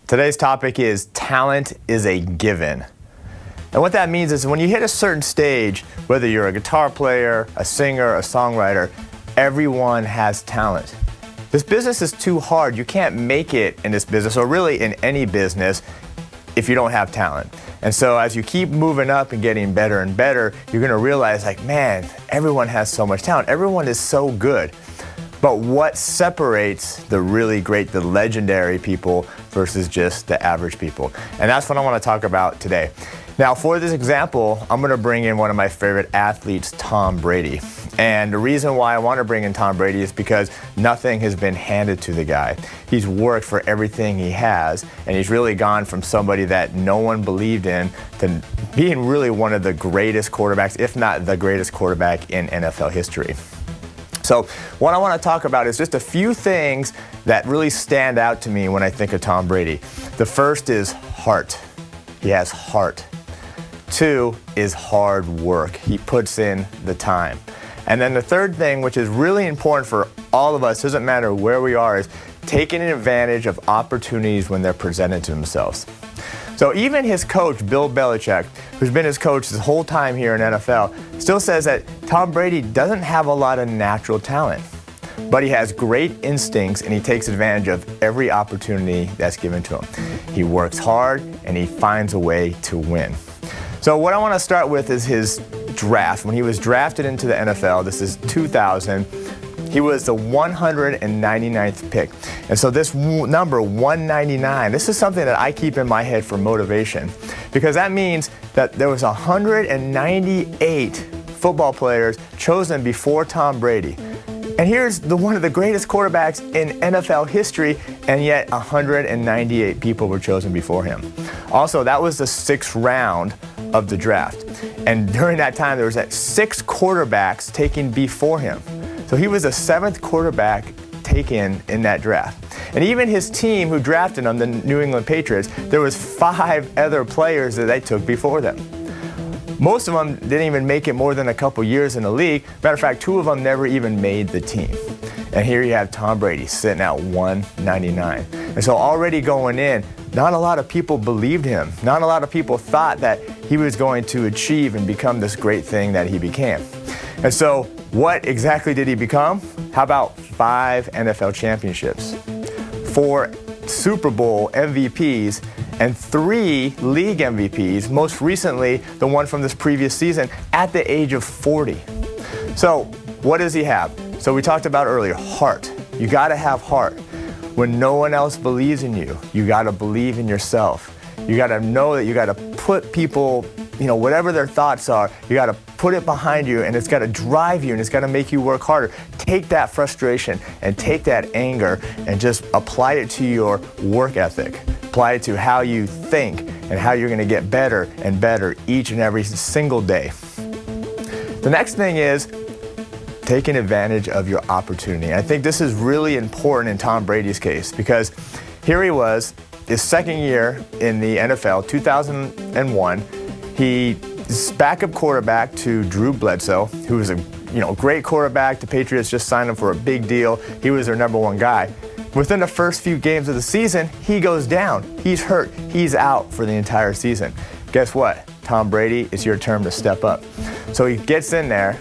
Today's topic is talent is a given. And what that means is when you hit a certain stage, whether you're a guitar player, a singer, a songwriter, everyone has talent. This business is too hard. You can't make it in this business, or really in any business, if you don't have talent. And so as you keep moving up and getting better and better, you're gonna realize, like, man, everyone has so much talent. Everyone is so good. But what separates the really great, the legendary people versus just the average people? And that's what I want to talk about today. Now, for this example, I'm going to bring in one of my favorite athletes, Tom Brady. And the reason why I want to bring in Tom Brady is because nothing has been handed to the guy. He's worked for everything he has, and he's really gone from somebody that no one believed in to being really one of the greatest quarterbacks, if not the greatest quarterback in NFL history. So what I want to talk about is just a few things that really stand out to me when I think of Tom Brady. The first is heart. He has heart. 2 is hard work. He puts in the time. And then the third thing, which is really important for all of us, doesn't matter where we are, is taking advantage of opportunities when they're presented to themselves. So even his coach, Bill Belichick, who's been his coach this whole time here in NFL, still says that Tom Brady doesn't have a lot of natural talent, but he has great instincts and he takes advantage of every opportunity that's given to him. He works hard and he finds a way to win. So what I want to start with is his draft. When he was drafted into the NFL, this is 2000, he was the 199th pick. And so this number, 199, this is something that I keep in my head for motivation, because that means that there was 198 football players chosen before Tom Brady. And here's one of the greatest quarterbacks in NFL history, and yet 198 people were chosen before him. Also, that was the 6th round of the draft. And during that time, there was 6 quarterbacks taken before him. So he was the 7th quarterback taken in that draft. And even his team who drafted him, the New England Patriots, there was 5 other players that they took before them. Most of them didn't even make it more than a couple years in the league. Matter of fact, 2 of them never even made the team. And here you have Tom Brady sitting at 199. And so already going in, not a lot of people believed him. Not a lot of people thought that he was going to achieve and become this great thing that he became. And so what exactly did he become? How about 5 NFL championships, 4 Super Bowl MVPs, and 3 league MVPs, most recently the one from this previous season, at the age of 40. So what does he have? So we talked about earlier, heart. You gotta have heart. When no one else believes in you, you gotta believe in yourself. You gotta know that you gotta put people, whatever their thoughts are, you gotta put it behind you, and it's gotta drive you, and it's gotta make you work harder. Take that frustration and take that anger and just apply it to your work ethic. Apply it to how you think and how you're gonna get better and better each and every single day. The next thing is taking advantage of your opportunity. I think this is really important in Tom Brady's case, because here he was, his 2nd year in the NFL, 2001. He's backup quarterback to Drew Bledsoe, who was a great quarterback. The Patriots just signed him for a big deal. He was their number 1 guy. Within the first few games of the season, he goes down. He's hurt. He's out for the entire season. Guess what? Tom Brady, it's your turn to step up. So he gets in there.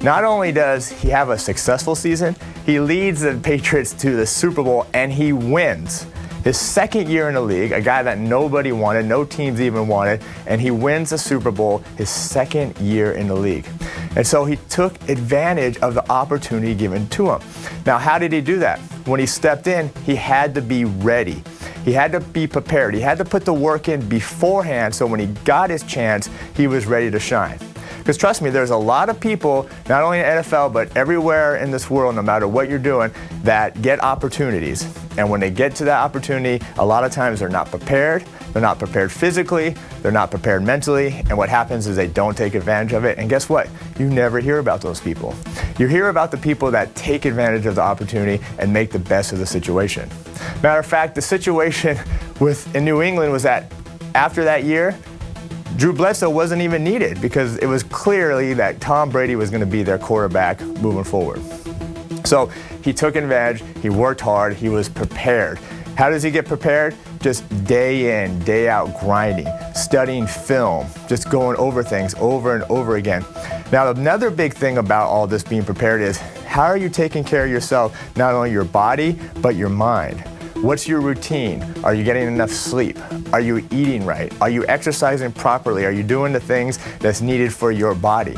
Not only does he have a successful season, he leads the Patriots to the Super Bowl and he wins. His 2nd year in the league, a guy that nobody wanted, no teams even wanted, and he wins the Super Bowl his 2nd year in the league. And so he took advantage of the opportunity given to him. Now, how did he do that? When he stepped in, he had to be ready. He had to be prepared. He had to put the work in beforehand, so when he got his chance, he was ready to shine. Because trust me, there's a lot of people, not only in NFL, but everywhere in this world, no matter what you're doing, that get opportunities. And when they get to that opportunity, a lot of times they're not prepared. They're not prepared physically. They're not prepared mentally. And what happens is they don't take advantage of it. And guess what? You never hear about those people. You hear about the people that take advantage of the opportunity and make the best of the situation. Matter of fact, the situation in New England was that after that year, Drew Bledsoe wasn't even needed, because it was clearly that Tom Brady was going to be their quarterback moving forward. So he took advantage, he worked hard, he was prepared. How does he get prepared? just day in, day out grinding, studying film, just going over things over and over again. Now, another big thing about all this being prepared is how are you taking care of yourself, not only your body, but your mind? What's your routine? Are you getting enough sleep? Are you eating right? Are you exercising properly? Are you doing the things that's needed for your body?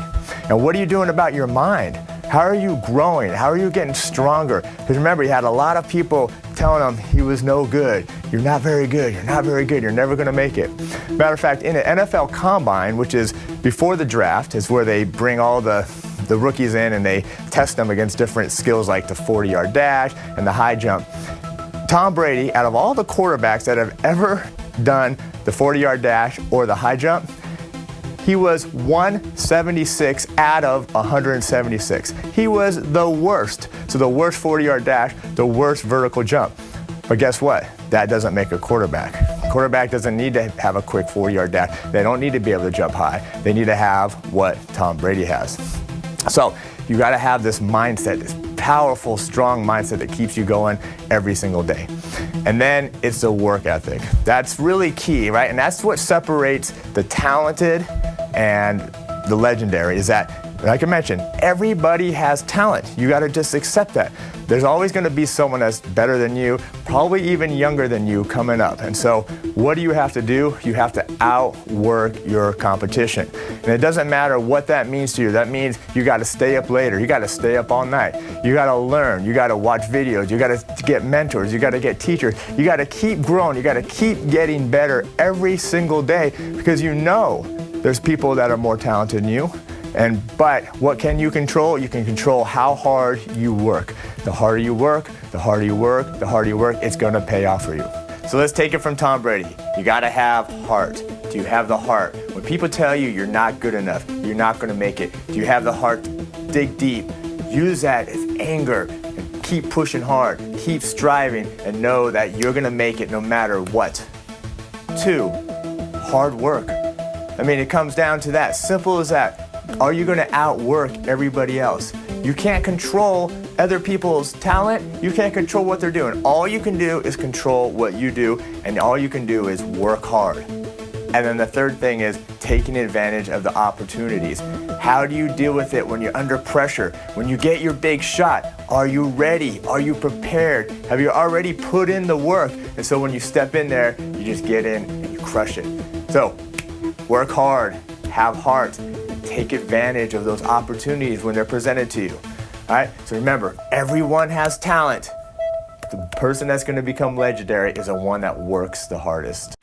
And what are you doing about your mind? How are you growing? How are you getting stronger? Because remember, he had a lot of people telling him he was no good. You're not very good. You're not very good. You're never going to make it. Matter of fact, in an NFL combine, which is before the draft, is where they bring all the rookies in and they test them against different skills like the 40-yard dash and the high jump. Tom Brady, out of all the quarterbacks that have ever done the 40-yard dash or the high jump, he was 176 out of 176. He was the worst. So the worst 40-yard dash, the worst vertical jump. But guess what? That doesn't make a quarterback. A quarterback doesn't need to have a quick 40-yard dash. They don't need to be able to jump high. They need to have what Tom Brady has. So you got to have this mindset, this powerful, strong mindset that keeps you going every single day. And then it's the work ethic. That's really key, right? And that's what separates the talented and the legendary, is that, like I mentioned, everybody has talent. You got to just accept that. There's always going to be someone that's better than you, probably even younger than you coming up. And so what do you have to do? You have to outwork your competition. And it doesn't matter what that means to you. That means you got to stay up later. You got to stay up all night. You got to learn. You got to watch videos. You got to get mentors. You got to get teachers. You got to keep growing. You got to keep getting better every single day, because you know there's people that are more talented than you. But what can you control? You can control how hard you work. The harder you work, the harder you work, the harder you work, it's going to pay off for you. So let's take it from Tom Brady. You got to have heart. Do you have the heart? When people tell you you're not good enough, you're not going to make it, do you have the heart to dig deep? Use that as anger and keep pushing hard, keep striving, and know that you're going to make it no matter what. 2, hard work. I mean, it comes down to that. Simple as that. Are you going to outwork everybody else? You can't control other people's talent. You can't control what they're doing. All you can do is control what you do, and all you can do is work hard. And then the third thing is taking advantage of the opportunities. How do you deal with it when you're under pressure? When you get your big shot, are you ready? Are you prepared? Have you already put in the work? And so when you step in there, you just get in and you crush it. So work hard, have heart, and take advantage of those opportunities when they're presented to you. All right, so remember, everyone has talent. The person that's going to become legendary is the one that works the hardest.